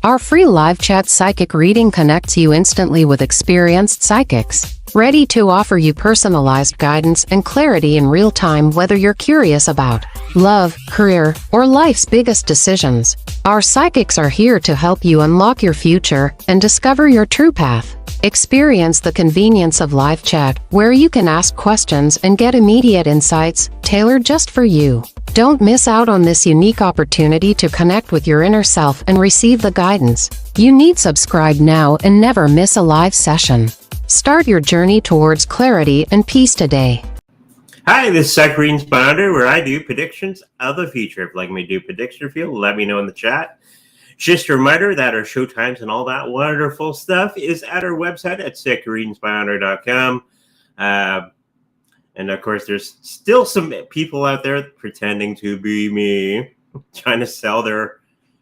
Our free live chat psychic reading connects you instantly with experienced psychics, ready to offer you personalized guidance and clarity in real time, whether you're curious about love, career, or life's biggest decisions. Our psychics are here to help you unlock your future and discover your true path. Experience the convenience of live chat, where you can ask questions and get immediate insights tailored just for you. Don't miss out on this unique opportunity to connect with your inner self and receive the guidance you need. Subscribe now and never miss a live session. Start your journey towards clarity and peace today. Hi, this is Psychic Readings by Under, where I do predictions of the future. If you'd like me to do a prediction for you, let me know in the chat. Just a reminder that our show times and all that wonderful stuff is at our website at psychicreadingsbyunder.com. And of course, there's still some people out there pretending to be me, trying to sell their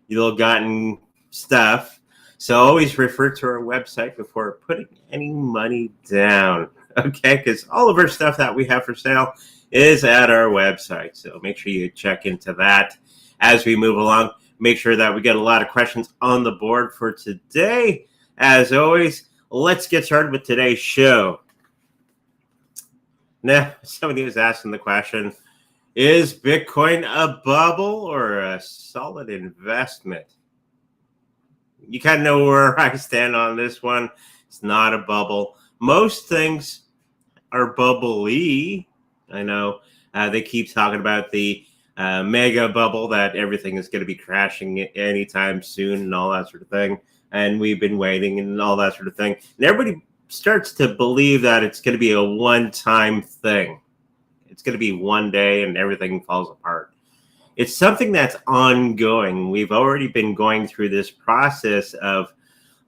ill-gotten stuff. So always refer to our website before putting any money down, okay? Because all of our stuff that we have for sale is at our website. So make sure you check into that as we move along. Make sure that we get a lot of questions on the board for today. As always, let's get started with today's show. Now, somebody was asking the question, is Bitcoin a bubble or a solid investment? You kind of know where I stand on this one. It's not a bubble. Most things are bubbly. I know they keep talking about the mega bubble, that everything is going to be crashing anytime soon and all that sort of thing. And we've been waiting and all that sort of thing. And everybody starts to believe that it's going to be a one-time thing. It's going to be one day and everything falls apart. It's something that's ongoing. We've already been going through this process of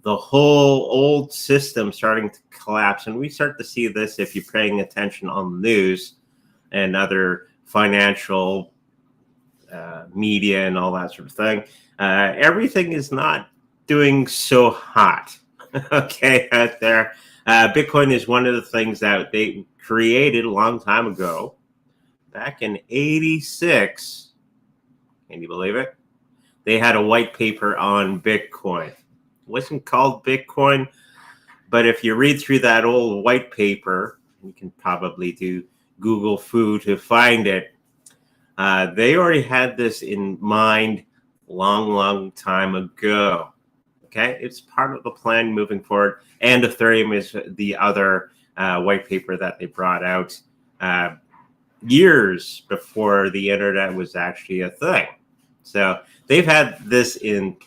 the whole old system starting to collapse. And we start to see this if you're paying attention on the news and other financial media and all that sort of thing. Everything is not doing so hot, okay, out there. Bitcoin is one of the things that they created a long time ago, back in '86. Can you believe it? They had a white paper on Bitcoin. It wasn't called Bitcoin, but if you read through that old white paper, you can probably do Google foo to find it. They already had this in mind long time ago. Okay, it's part of the plan moving forward. And Ethereum is the other white paper that they brought out years before the internet was actually a thing. So they've had this in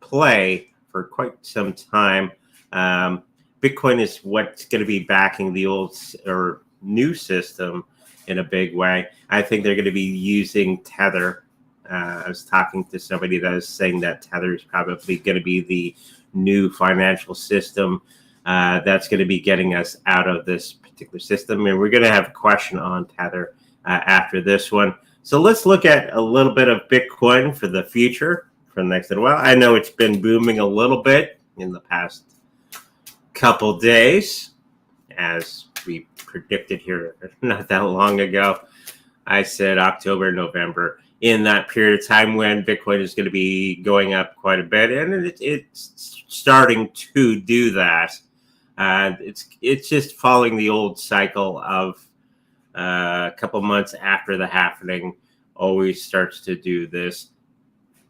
play for quite some time. Bitcoin is what's going to be backing the old or new system in a big way. I think they're going to be using Tether. I was talking to somebody that was saying that Tether is probably going to be the new financial system that's going to be getting us out of this particular system. And we're going to have a question on Tether after this one. So let's look at a little bit of Bitcoin for the future for the next little while. I know it's been booming a little bit in the past couple days, as we predicted here not that long ago. I said October, November, in that period of time when Bitcoin is going to be going up quite a bit, and it's starting to do that. It's just following the old cycle of a couple months after the halvening always starts to do this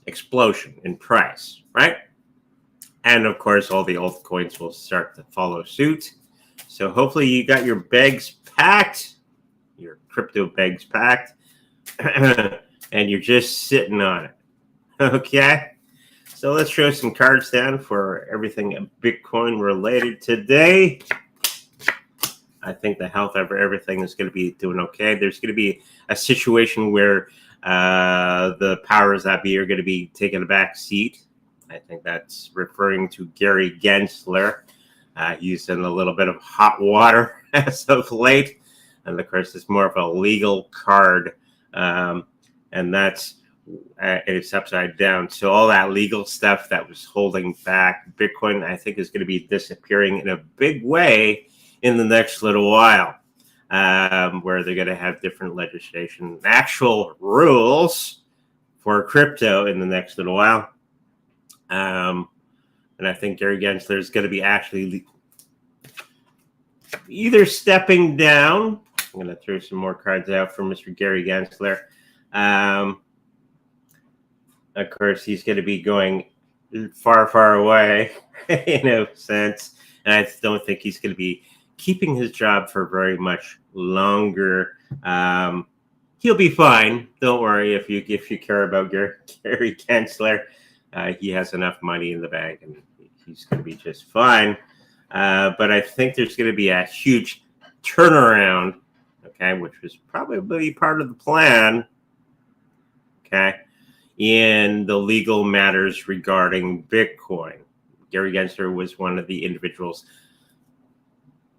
explosion in price, right? And of course, all the altcoins will start to follow suit. So hopefully you got your bags packed, your crypto bags packed, and you're just sitting on it, okay? So let's show some cards down for everything Bitcoin related today. I think the health of everything is going to be doing okay. There's going to be a situation where the powers that be are going to be taking a back seat. I think that's referring to Gary Gensler, using a little bit of hot water as of late. And of course, it's more of a legal card. And that's it's upside down. So all that legal stuff that was holding back Bitcoin, I think, is going to be disappearing in a big way in the next little while, where they're going to have different legislation, actual rules for crypto in the next little while. And I think Gary Gensler is going to be actually either stepping down. I'm going to throw some more cards out for Mr. Gary Gensler. Of course, he's going to be going far, far away in a sense. And I don't think he's going to be keeping his job for very much longer. He'll be fine. Don't worry if you care about Gary Gensler. He has enough money in the bank, and he's going to be just fine. But I think there's going to be a huge turnaround, okay, which was probably part of the plan, okay, in the legal matters regarding Bitcoin. Gary Gensler was one of the individuals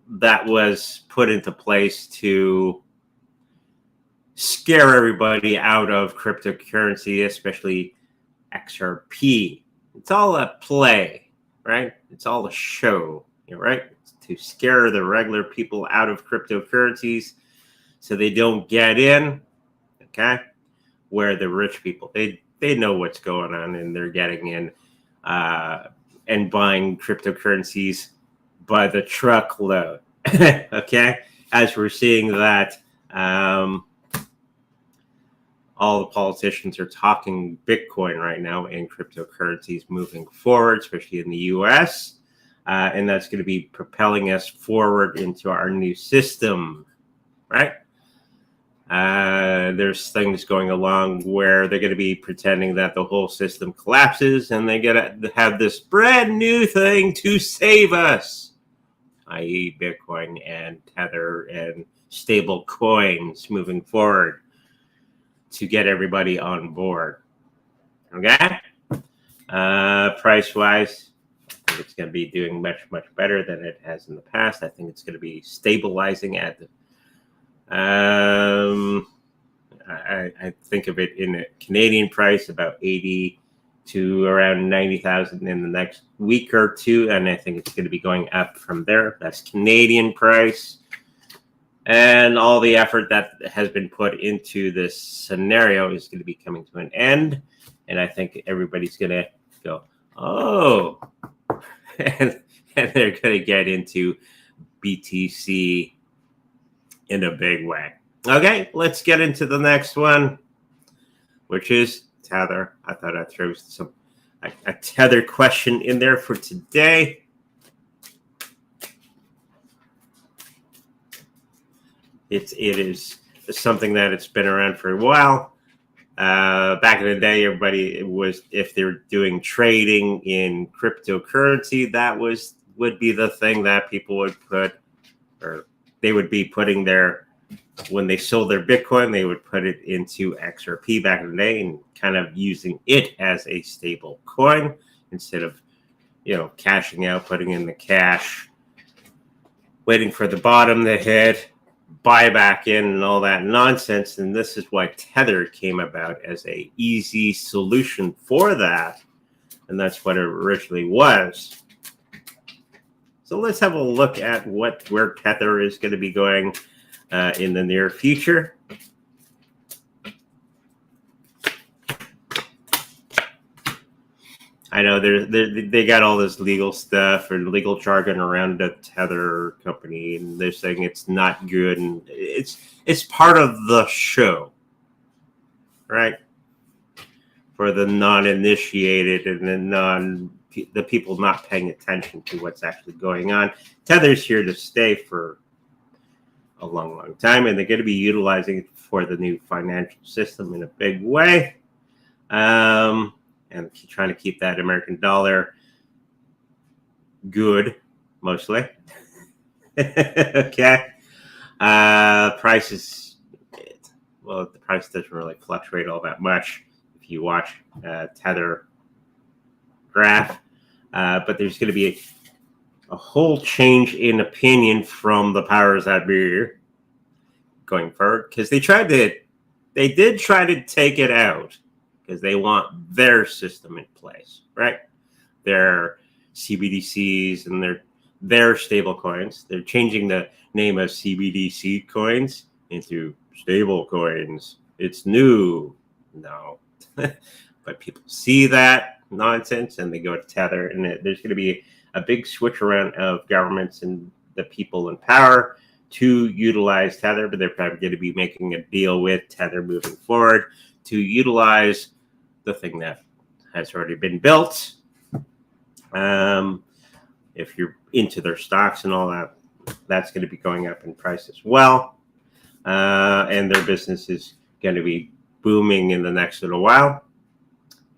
that was put into place to scare everybody out of cryptocurrency, especially XRP. It's all a play, right? It's all a show, right? To scare the regular people out of cryptocurrencies so they don't get in, okay? Where the rich people, they know what's going on, and they're getting in and buying cryptocurrencies by the truckload, okay? As we're seeing that all the politicians are talking Bitcoin right now and cryptocurrencies moving forward, especially in the US. And that's going to be propelling us forward into our new system, right? There's things going along where they're going to be pretending that the whole system collapses, and they're going to have this brand new thing to save us, i.e. Bitcoin and Tether and stable coins moving forward to get everybody on board. Okay? Price-wise, I think it's going to be doing much, much better than it has in the past. I think it's going to be stabilizing at the I think of it in a Canadian price, about 80 to around 90,000 in the next week or two, and I think it's going to be going up from there. That's Canadian price. And all the effort that has been put into this scenario is going to be coming to an end. And I think everybody's going to go, oh, and they're going to get into BTC in a big way. Okay, let's get into the next one, which is Tether. I thought I'd throw a Tether question in there for today. It is something that it's been around for a while. Back in the day, everybody was, if they were doing trading in cryptocurrency, that would be the thing that people would put, or they would be putting their, when they sold their Bitcoin, they would put it into XRP back in the day and kind of using it as a stable coin instead of, cashing out, putting in the cash, waiting for the bottom to hit, buy back in and all that nonsense. And this is why Tether came about as a easy solution for that. And that's what it originally was. So let's have a look at where Tether is going to be going in the near future. I know they got all this legal stuff and legal jargon around the Tether company, and they're saying it's not good, and it's part of the show, right? For the non-initiated and the people not paying attention to what's actually going on. Tether's here to stay for a long, long time, and they're going to be utilizing it for the new financial system in a big way. And trying to keep that American dollar good, mostly. Okay. Prices, well, the price doesn't really fluctuate all that much if you watch Tether graph. But there's going to be a whole change in opinion from the powers that be going forward, because they did try to take it out, because they want their system in place, right? Their CBDCs and their stable coins. They're changing the name of CBDC coins into stable coins. It's new. No. But people see that, nonsense and they go to Tether, and there's going to be a big switch around of governments and the people in power to utilize Tether, but they're probably going to be making a deal with Tether moving forward to utilize the thing that has already been built. If you're into their stocks and all that, that's going to be going up in price as well. And their business is going to be booming in the next little while.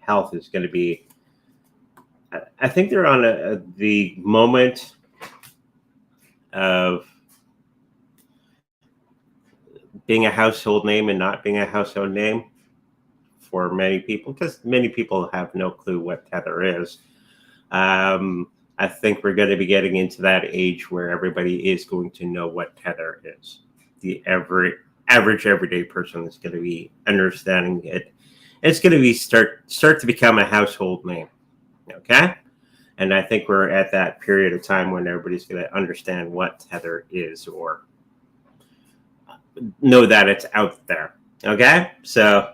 Health is going to be, I think they're on the moment of being a household name and not being a household name for many people, because many people have no clue what Tether is. I think we're going to be getting into that age where everybody is going to know what Tether is. The average everyday person is going to be understanding it. It's going to be start to become a household name. Okay? And I think we're at that period of time when everybody's going to understand what Tether is, or know that it's out there. Okay? So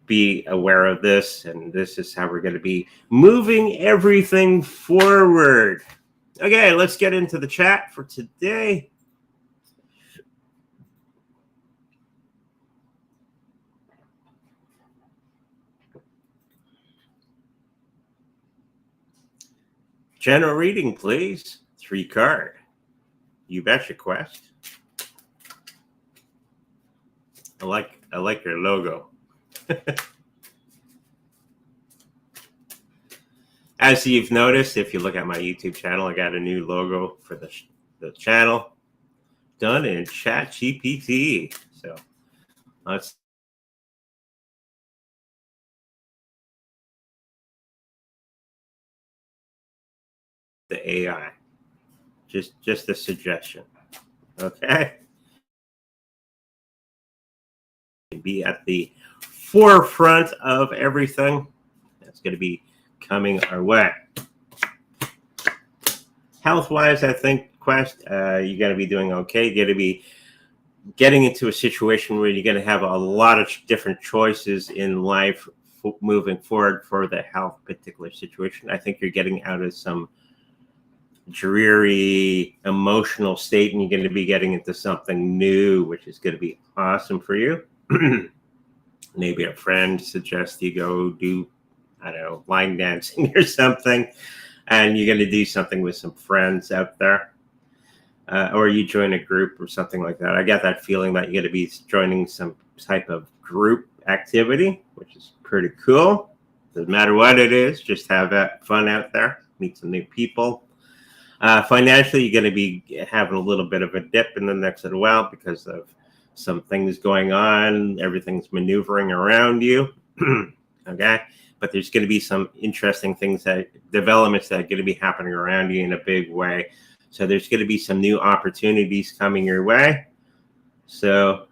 be aware of this, and this is how we're going to be moving everything forward. Okay, let's get into the chat for today. General reading, please. 3 card. You betcha, Quest. I like your logo. As you've noticed, if you look at my YouTube channel, I got a new logo for the channel done in ChatGPT. So let's the AI. Just a suggestion. Okay. Be at the forefront of everything that's going to be coming our way. Health-wise, I think, Quest, you're going to be doing okay. You're going to be getting into a situation where you're going to have a lot of different choices in life moving forward for the health particular situation. I think you're getting out of some dreary emotional state, and you're going to be getting into something new, which is going to be awesome for you. Maybe a friend suggests you go do, I don't know, line dancing or something, and you're going to do something with some friends out there, or you join a group or something like that. I get that feeling that you're going to be joining some type of group activity, which is pretty cool. Doesn't matter what it is, just have that fun out there, meet some new people. Financially, you're going to be having a little bit of a dip in the next little while because of some things going on. Everything's maneuvering around you. Okay. But there's going to be some interesting developments that are going to be happening around you in a big way. So there's going to be some new opportunities coming your way. So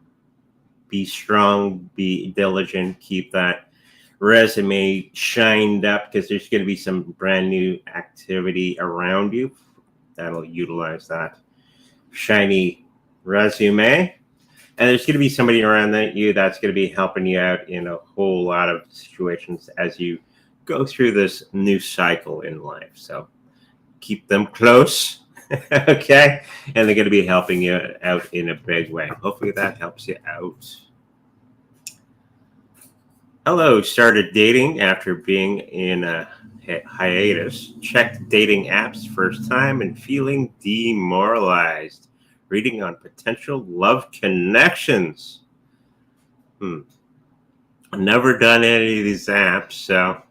be strong, be diligent, keep that resume shined up, because there's going to be some brand new activity around you that'll utilize that shiny resume. And there's going to be somebody around you that's going to be helping you out in a whole lot of situations as you go through this new cycle in life. So keep them close, okay? And they're going to be helping you out in a big way. Hopefully that helps you out. Hello, started dating after being in a hiatus. Checked dating apps first time and feeling demoralized. Reading on potential love connections. I've never done any of these apps, so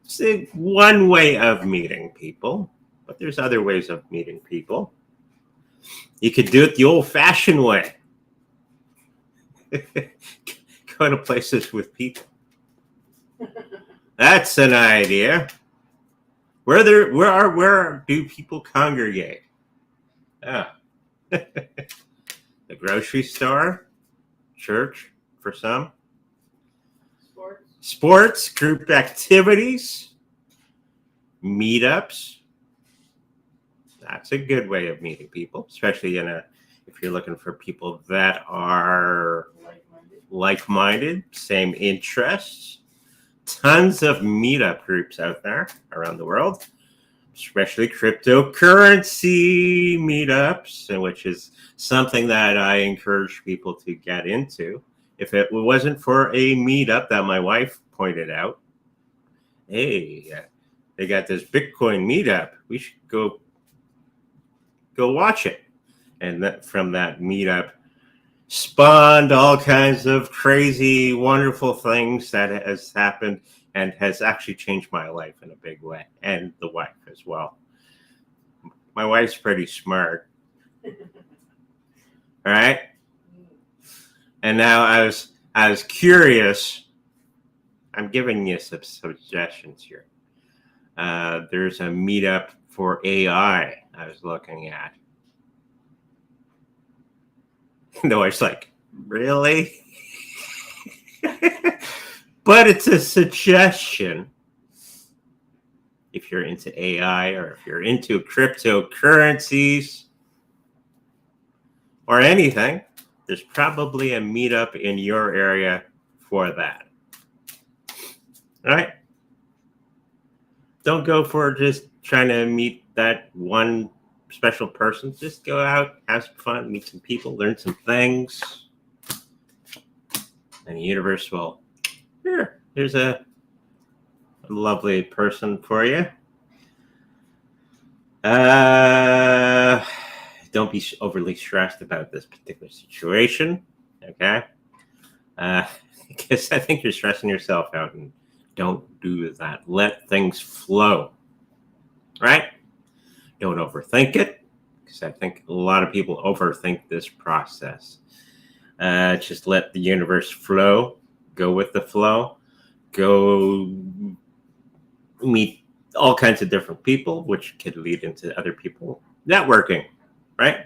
it's one way of meeting people, but there's other ways of meeting people. You could do it the old-fashioned way. Go to places with people. That's an idea. Where do people congregate? The grocery store, church for some, sports, group activities, meetups. That's a good way of meeting people, especially if you're looking for people that are like-minded, same interests. tons of meetup groups out there around the world, especially cryptocurrency meetups, which is something that I encourage people to get into. If it wasn't for a meetup that my wife pointed out, hey, they got this Bitcoin meetup, we should go watch it. And that, from that meetup spawned all kinds of crazy, wonderful things that has happened and has actually changed my life in a big way, and the wife as well. My wife's pretty smart. All right. And now I was curious. I'm giving you some suggestions here. There's a meetup for AI I was looking at. No, I was like, really? But it's a suggestion. If you're into AI or if you're into cryptocurrencies or anything, there's probably a meetup in your area for that. All right? Don't go for just trying to meet that one special person. Just go out, have some fun, meet some people, learn some things. And the universe will, here's a lovely person for you. Don't be overly stressed about this particular situation, okay? Because I think you're stressing yourself out, and don't do that. Let things flow, right? Don't overthink it, because I think a lot of people overthink this process. Just let the universe flow. Go with the flow. Go meet all kinds of different people, which could lead into other people networking, right?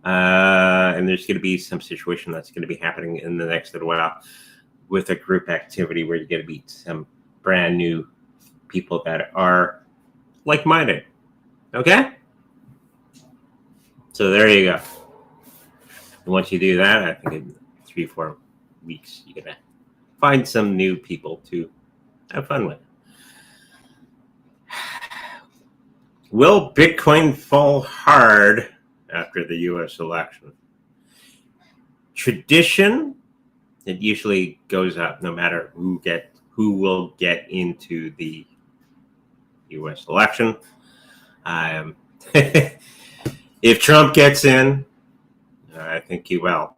And there's going to be some situation that's going to be happening in the next little while with a group activity where you're going to meet some brand new people that are like-minded. Okay? So there you go. And once you do that, I think in 3-4 weeks, you're going to find some new people to have fun with. Will Bitcoin fall hard after the U.S. election? Tradition, it usually goes up no matter who will get into the U.S. election. If Trump gets in, I think he will.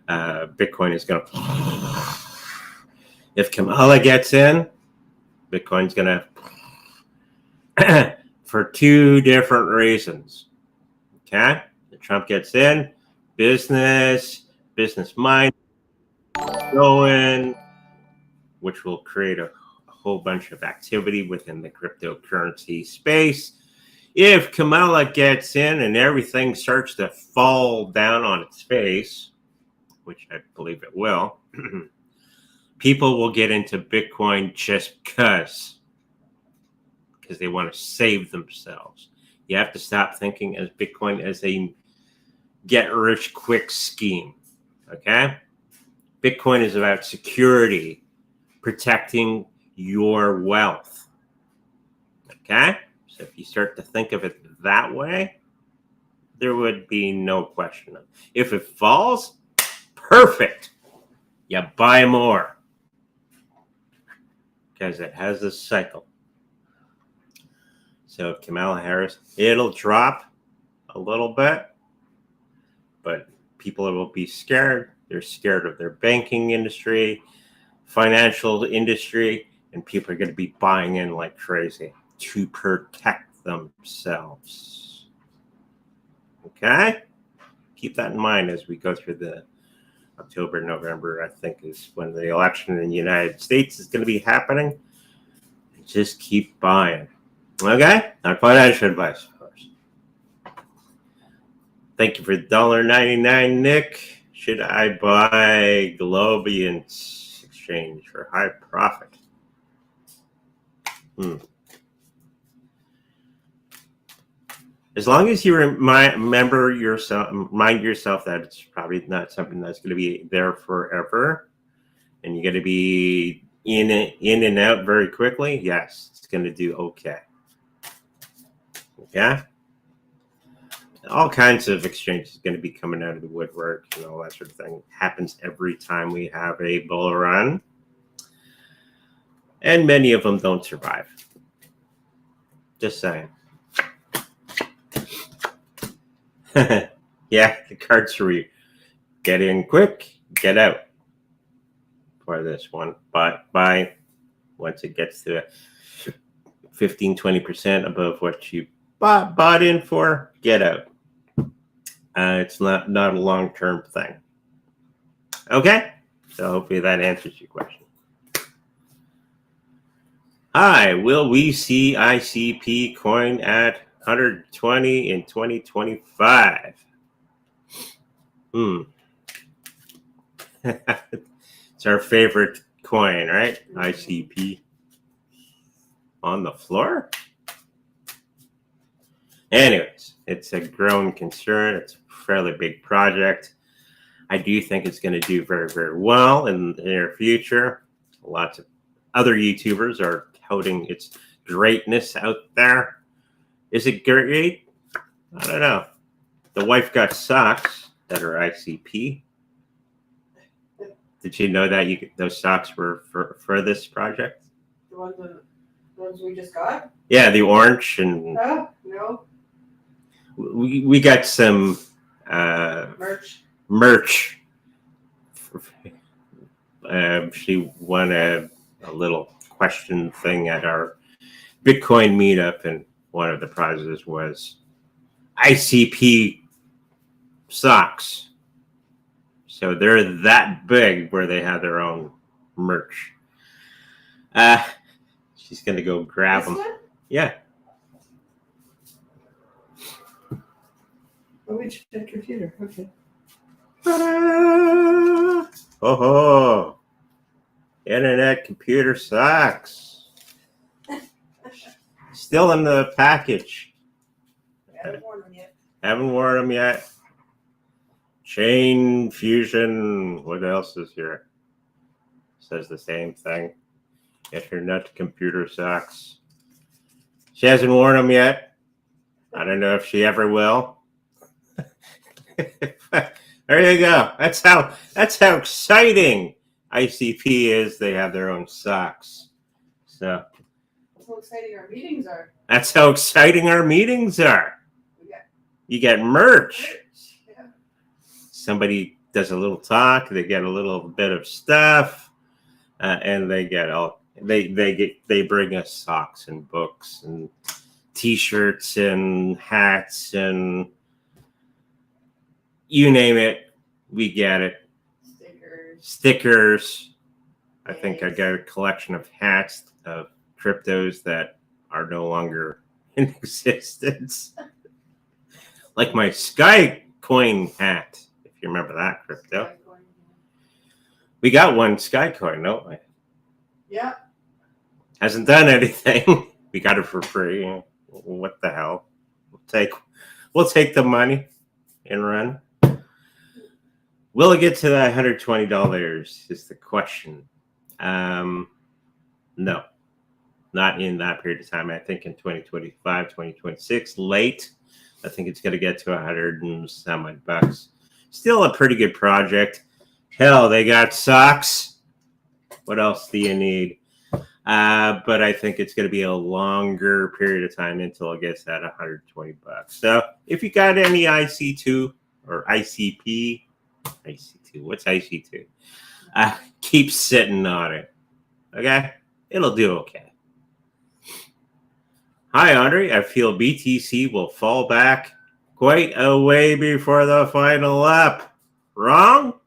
Bitcoin is going to. If Kamala gets in, Bitcoin's going to. For two different reasons. Okay? If Trump gets in, business mind going, which will create a whole bunch of activity within the cryptocurrency space. If Kamala gets in and everything starts to fall down on its face, which I believe it will, people will get into Bitcoin just because they want to save themselves. You have to stop thinking as Bitcoin as a get-rich-quick scheme, okay? Bitcoin is about security, protecting your wealth, okay? So if you start to think of it that way, there would be no question. If it falls, perfect. You buy more because it has a cycle. So if Kamala Harris, it'll drop a little bit, but people will be scared. They're scared of their banking industry, financial industry, and people are going to be buying in like crazy to protect themselves. Okay? Keep that in mind as we go through the October, November, I think is when the election in the United States is going to be happening. Just keep buying. Okay? Not financial advice, of course. Thank you for $1.99, Nick. Should I buy GLOBAN exchange for high profit? As long as you remind yourself that it's probably not something that's going to be there forever, and you're going to be in and out very quickly, yes, it's going to do okay. Yeah. All kinds of exchanges going to be coming out of the woodwork and all that sort of thing. Happens every time we have a bull run. And many of them don't survive. Just saying. Yeah, the cards are get in quick, get out for this one. But by once it gets to 15-20% above what you bought in for, get out. It's not a long-term thing. Okay, so hopefully that answers your question. Hi, will we see ICP coin at 120 in 2025? It's our favorite coin, right? ICP. On the floor? Anyways, it's a growing concern. It's a fairly big project. I do think it's going to do very, very well in the near future. Lots of other YouTubers are touting its greatness out there. Is it great? I don't know. The wife got socks that are ICP. Did you know that those socks were for this project? The ones we just got? Yeah, the orange and. Oh, no. We got some merch. She won a little question thing at our Bitcoin meetup, and one of the prizes was ICP socks. So they're that big where they have their own merch. She's going to go grab them. One? Yeah. Oh, we checked the computer. Okay. Ta-da! Oh, internet computer socks. Still in the package. Haven't worn them yet. Haven't worn them yet. Chain fusion. What else is here? Says the same thing. Internet computer socks. She hasn't worn them yet. I don't know if she ever will. There you go. That's how exciting ICP is. They have their own socks. So That's how exciting our meetings are. that's how exciting our meetings are. You get merch. Yeah. Somebody does a little talk. They get a little bit of stuff, and they get all. They bring us socks and books and T-shirts and hats and you name it, we get it. Stickers. I think I got a collection of hats of cryptos that are no longer in existence. Like my Sky Coin hat, if you remember that crypto. We got one Sky Coin, don't we? Yeah. Hasn't done anything. We got it for free. What the hell? We'll take the money and run. Will it get to that $120 is the question. No, not in that period of time. I think in 2025, 2026, late. I think it's going to get to 100 and some odd bucks. Still a pretty good project. Hell, they got socks. What else do you need? But I think it's going to be a longer period of time until it gets at 120 bucks. So if you got any IC2 or ICP, IC2, what's IC2? Keep sitting on it. Okay? It'll do okay. Hi, Andre. I feel BTC will fall back quite a way before the final up. Wrong?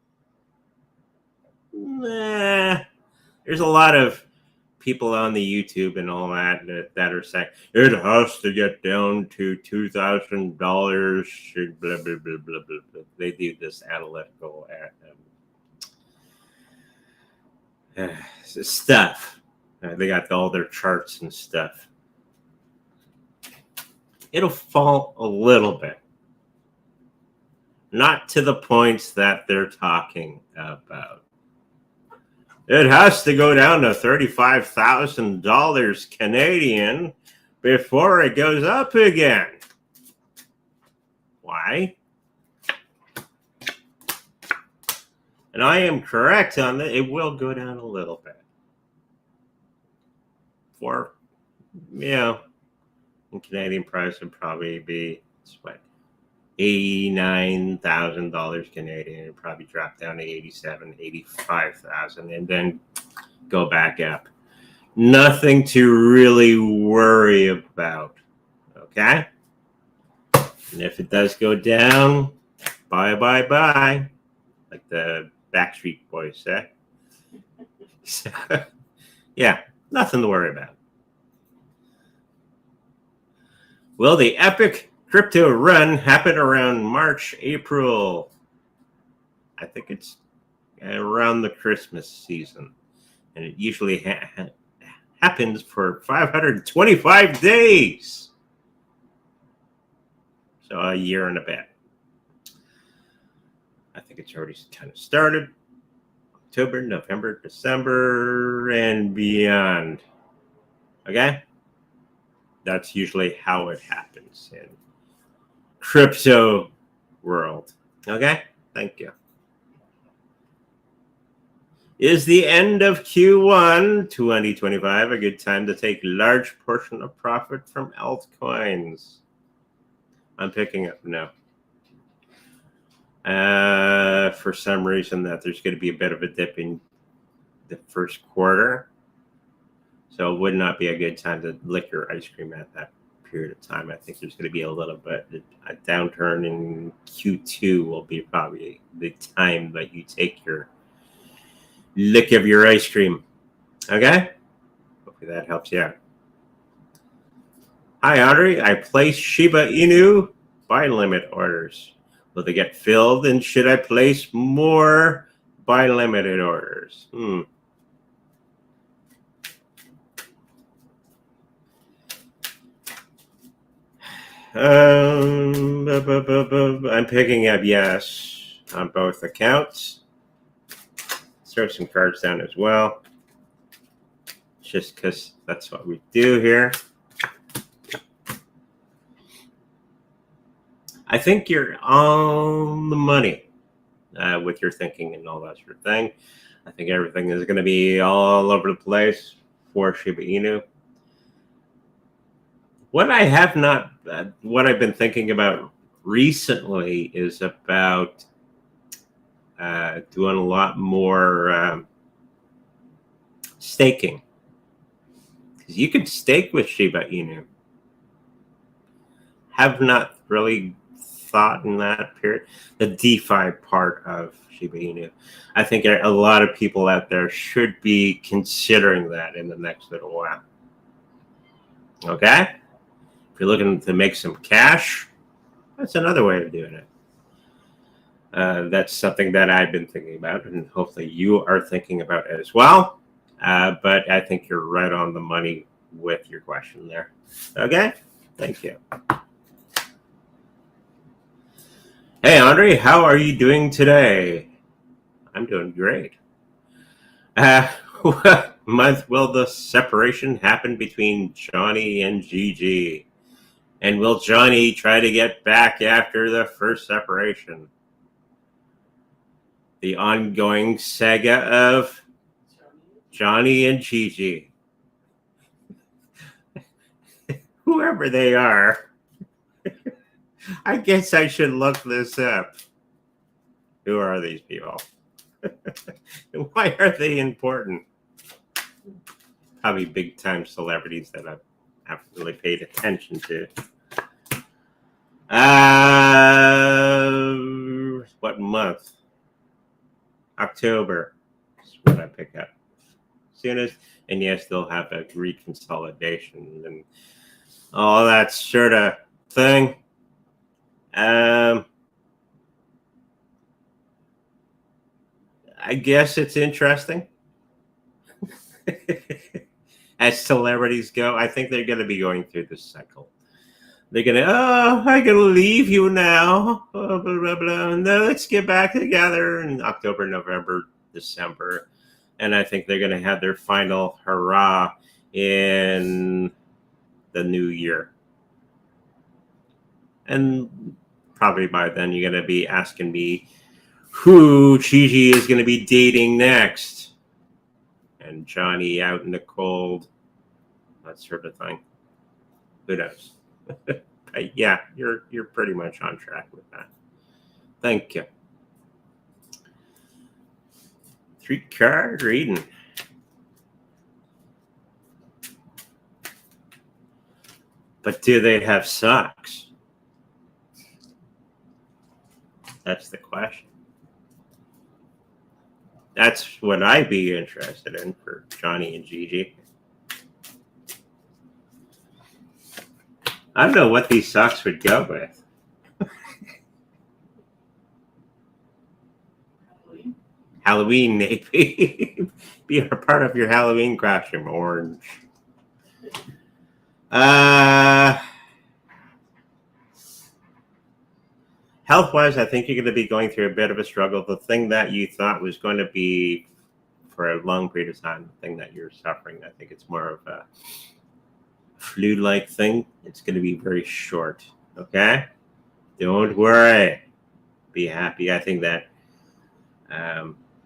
Nah. There's a lot of people on the YouTube and all that are saying it has to get down to $2,000. Blah, blah, blah, blah, blah, blah. They do this analytical stuff. They got all their charts and stuff. It'll fall a little bit. Not to the points that they're talking about. It has to go down to $35,000 Canadian before it goes up again. Why? And I am correct on that. It will go down a little bit. For, in Canadian price would probably be, what, $89,000 Canadian. It'd probably drop down to 87, 85,000, and then go back up. Nothing to really worry about. Okay? And if it does go down, bye, bye, bye. Like the Backstreet Boys say. So, yeah, nothing to worry about. Will the epic crypto run happen around March, April? I think it's around the Christmas season. And it usually happens for 525 days. So a year and a bit. I think it's already kind of started. October, November, December, and beyond. Okay? That's usually how it happens in crypto world. Okay? Thank you. Is the end of Q1 2025 a good time to take large portion of profit from altcoins? I'm picking up no. For some reason that there's going to be a bit of a dip in the first quarter. So it would not be a good time to lick your ice cream at that period of time. I think there's going to be a little bit a downturn in Q2 will be probably the time that you take your lick of your ice cream. Okay? Hopefully that helps you out. Hi, Audrey. I placed Shiba Inu buy limit orders. Will they get filled? And should I place more buy limited orders? I'm picking up yes on both accounts. Throw some cards down as well, just because that's what we do here. I think you're on the money with your thinking and all that sort of thing. I think everything is going to be all over the place for Shiba Inu. What I've been thinking about recently is about doing a lot more staking. Because you can stake with Shiba Inu. Have not really thought in that period. The DeFi part of Shiba Inu. I think a lot of people out there should be considering that in the next little while. Okay? If you're looking to make some cash, that's another way of doing it. That's something that I've been thinking about, and hopefully you are thinking about it as well. But I think you're right on the money with your question there. Okay? Thank you. Hey, Andre, how are you doing today? I'm doing great. What month will the separation happen between Johnny and Gigi? And will Johnny try to get back after the first separation? The ongoing saga of Johnny and Gigi. Whoever they are. I guess I should look this up. Who are these people? Why are they important? Probably big time celebrities that I haven't really paid attention to. What month? October is what I pick up soonest. And yes, they'll have a reconsolidation and all that sort of thing. I guess it's interesting. As celebrities go, I think they're going to be going through this cycle. They're going to, I'm going to leave you now. Blah, blah, blah, blah. No, let's get back together in October, November, December. And I think they're going to have their final hurrah in the new year. And probably by then you're going to be asking me who Gigi is going to be dating next. And Johnny out in the cold. That sort of thing. Who knows? But yeah, you're pretty much on track with that. Thank you. 3-card reading. But do they have socks? That's the question. That's what I'd be interested in for Johnny and Gigi. I don't know what these socks would go with. Halloween, maybe. Be a part of your Halloween costume, orange. Health-wise, I think you're going to be going through a bit of a struggle. The thing that you thought was going to be for a long period of time, the thing that you're suffering, I think it's more of a flu-like thing. It's going to be very short, okay? Don't worry. Be happy. I think that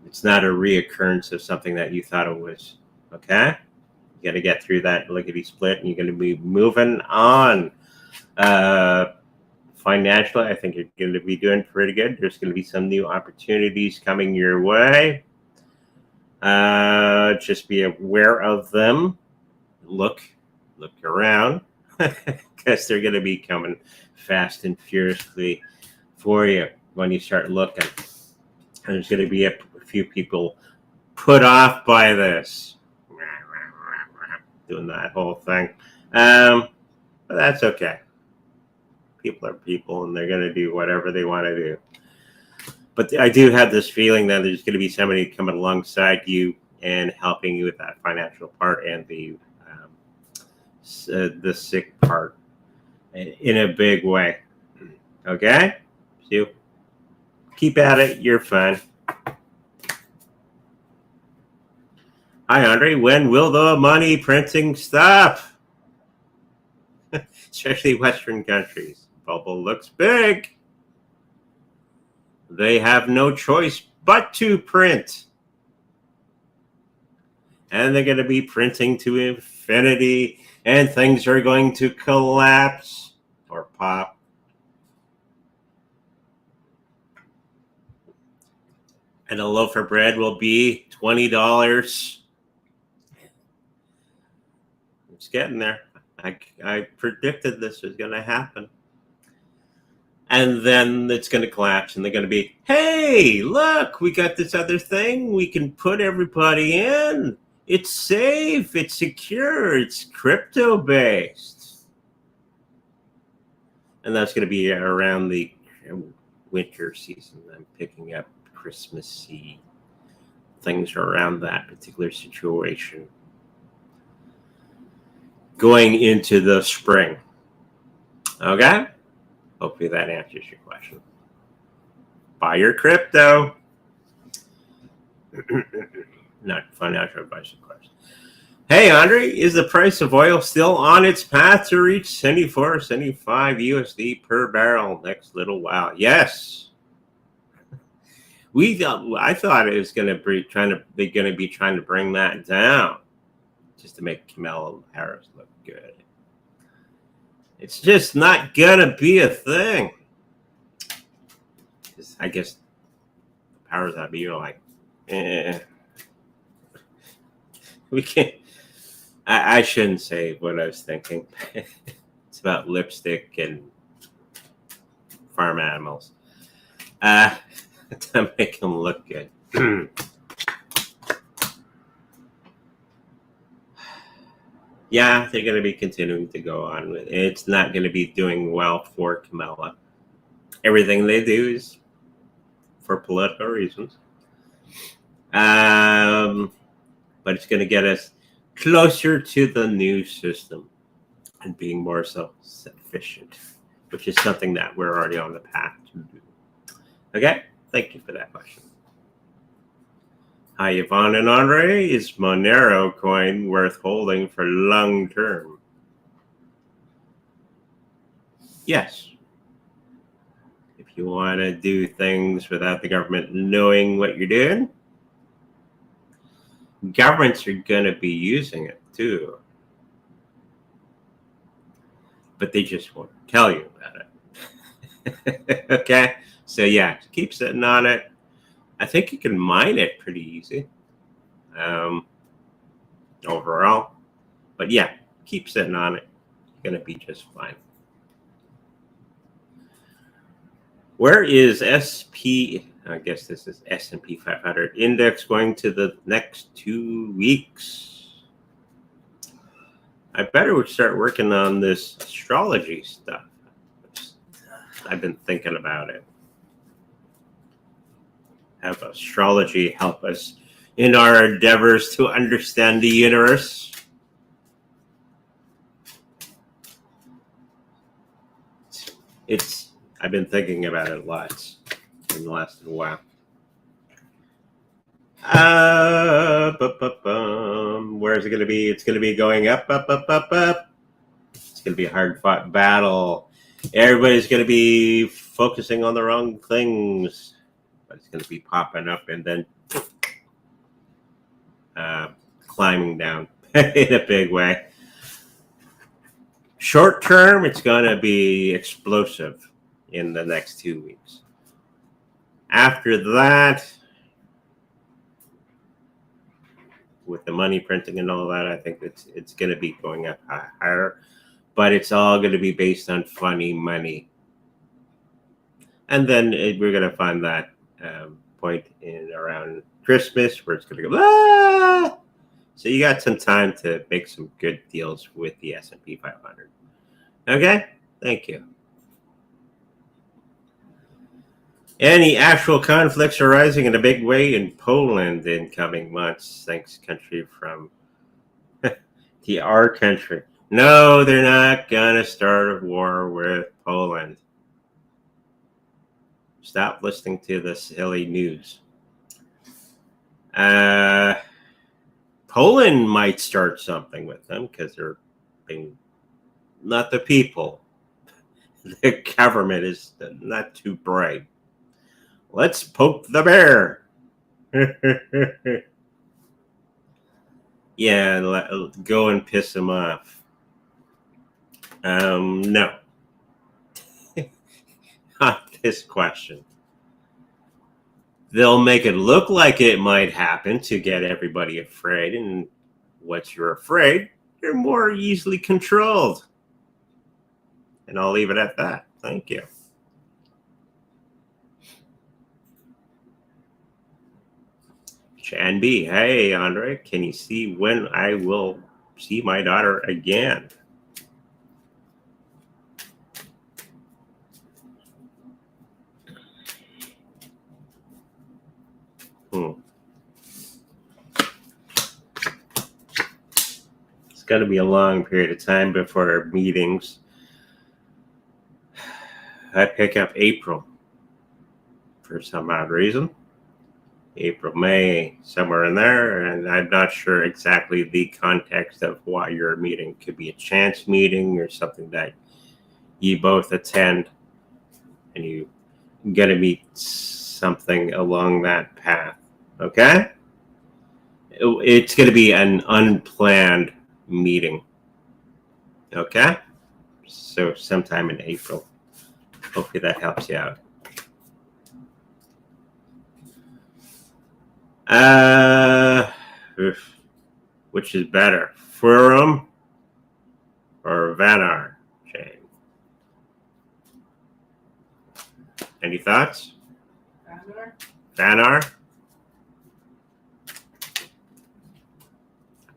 it's not a reoccurrence of something that you thought it was, okay? You got to get through that lickety-split, and you're going to be moving on. Financially, I think you're going to be doing pretty good. There's going to be some new opportunities coming your way. Just be aware of them. Look around, because they're going to be coming fast and furiously for you when you start looking. And there's going to be a few people put off by this, doing that whole thing. But that's okay. People are people, and they're going to do whatever they want to do. But I do have this feeling that there's going to be somebody coming alongside you and helping you with that financial part and the sick part in a big way. Okay? So keep at it. You're fine. Hi, Andre. When will the money printing stop? Especially Western countries. Bubble looks big. They have no choice but to print. And they're going to be printing to infinity, and things are going to collapse or pop. And a loaf of bread will be $20. It's getting there. I predicted this was going to happen. And then it's going to collapse, and they're going to be, hey, look, we got this other thing. We can put everybody in. It's safe. It's secure. It's crypto-based. And that's going to be around the winter season. I'm picking up Christmassy things around that particular situation. Going into the spring. Okay? Hopefully that answers your question. Buy your crypto. Not financial advice, of course. Hey, Andre, is the price of oil still on its path to reach 74, 75 USD per barrel next little while? Yes. I thought it was going to be trying to bring that down just to make Kamala Harris look good. It's just not gonna be a thing. I guess the powers that be are like, we can't. I shouldn't say what I was thinking. It's about lipstick and farm animals. To make them look good. Yeah, they're going to be continuing to go on with it. It's not going to be doing well for Kamala. Everything they do is for political reasons. But it's going to get us closer to the new system and being more self-sufficient, which is something that we're already on the path to do. Okay? Thank you for that question. Hi, Yvonne and Andre. Is Monero coin worth holding for long term? Yes. If you want to do things without the government knowing what you're doing, governments are going to be using it too. But they just won't tell you about it. Okay? So yeah, keep sitting on it. I think you can mine it pretty easy overall. But yeah, keep sitting on it. You're going to be just fine. Where is SP, I guess this is S&P 500 index going to the next 2 weeks? I better start working on this astrology stuff. I've been thinking about it. Have astrology help us in our endeavors to understand the universe. I've been thinking about it lots in the last little while. Where is it going to be? It's going to be going up, up, up, up, up. It's going to be a hard-fought battle. Everybody's going to be focusing on the wrong things. But it's going to be popping up and then climbing down in a big way. Short term, it's going to be explosive in the next 2 weeks. After that, with the money printing and all that, I think it's going to be going up higher. But it's all going to be based on funny money. And then we're going to find that point in around Christmas where it's going to go, ah! So you got some time to make some good deals with the S&P 500. Okay? Thank you. Any actual conflicts arising in a big way in Poland in coming months? Thanks, country from our country. No, they're not going to start a war with Poland. Stop listening to the silly news. Poland might start something with them because they're being, not the people. The government is not too bright. Let's poke the bear. Yeah, go and piss him off. No. Not this question. They'll make it look like it might happen to get everybody afraid. And once you're afraid, you're more easily controlled. And I'll leave it at that. Thank you. Chan B. Hey, Andre, can you see when I will see my daughter again? It's going to be a long period of time before our meetings. I pick up April for some odd reason. April, May, somewhere in there, and I'm not sure exactly the context of why you're meeting. Could be a chance meeting or something that you both attend and you get to meet something along that path. Okay? It's going to be an unplanned meeting. Okay? So sometime in April. Hopefully that helps you out. Which is better, Forum or VANAR chain? Any thoughts? VANAR?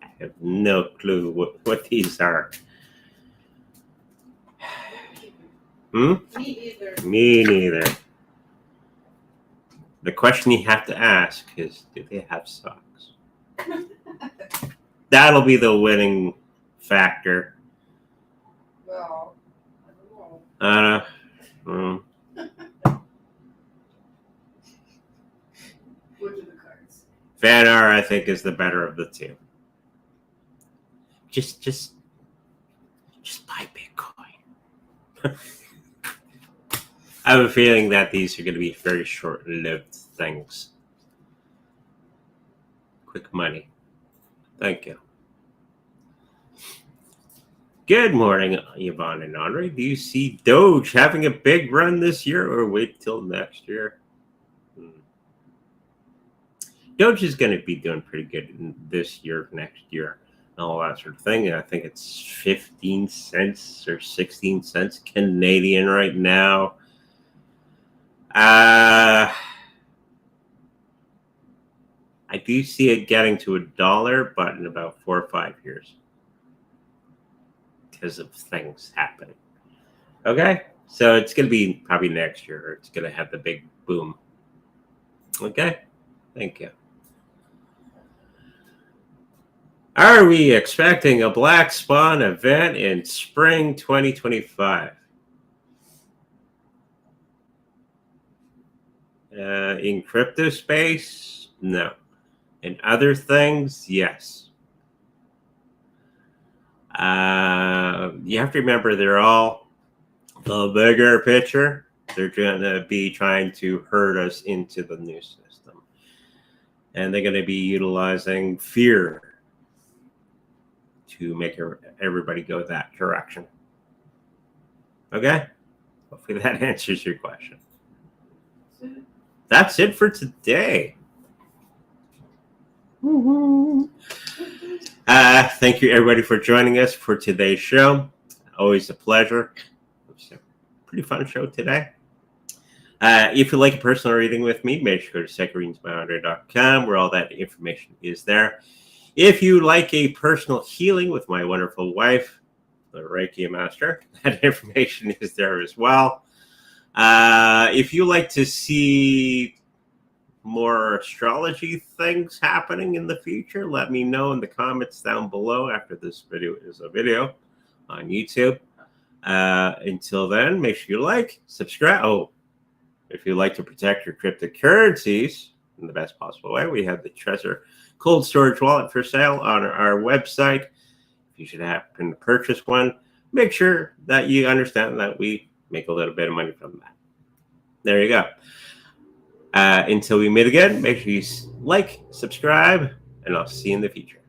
I have no clue what these are. Me neither. The question you have to ask is, do they have socks? That'll be the winning factor. Well, I don't know. Which of the cards? VANAR I think, is the better of the two. Just buy Bitcoin. I have a feeling that these are going to be very short-lived things. Quick money. Thank you. Good morning, Yvonne and Andre. Do you see Doge having a big run this year or wait till next year? Doge is going to be doing pretty good this year, next year, and all that sort of thing. And I think it's 15 cents or 16 cents Canadian right now. I do see it getting to $1, but in about 4 or 5 years. Because of things happening. Okay, so it's going to be probably next year. Or it's going to have the big boom. Okay, thank you. Are we expecting a Black Swan event in spring 2025? In crypto space, no. In other things, yes. You have to remember they're all the bigger picture. They're going to be trying to herd us into the new system. And they're going to be utilizing fear to make everybody go that direction. Okay? Hopefully that answers your question. That's it for today. Thank you, everybody, for joining us for today's show. Always a pleasure. It's a pretty fun show today. If you like a personal reading with me, make sure to go to secondreadingsbyandre.com, where all that information is there. If you like a personal healing with my wonderful wife, the Reiki Master, that information is there as well. If you like to see more astrology things happening in the future, let me know in the comments down below after this video is a video on YouTube. Until then, make sure you like, subscribe. Oh, if you like to protect your cryptocurrencies in the best possible way, we have the Trezor cold storage wallet for sale on our website. If you should happen to purchase one, make sure that you understand that we make a little bit of money from that. There you go. Until we meet again, make sure you like, subscribe, and I'll see you in the future.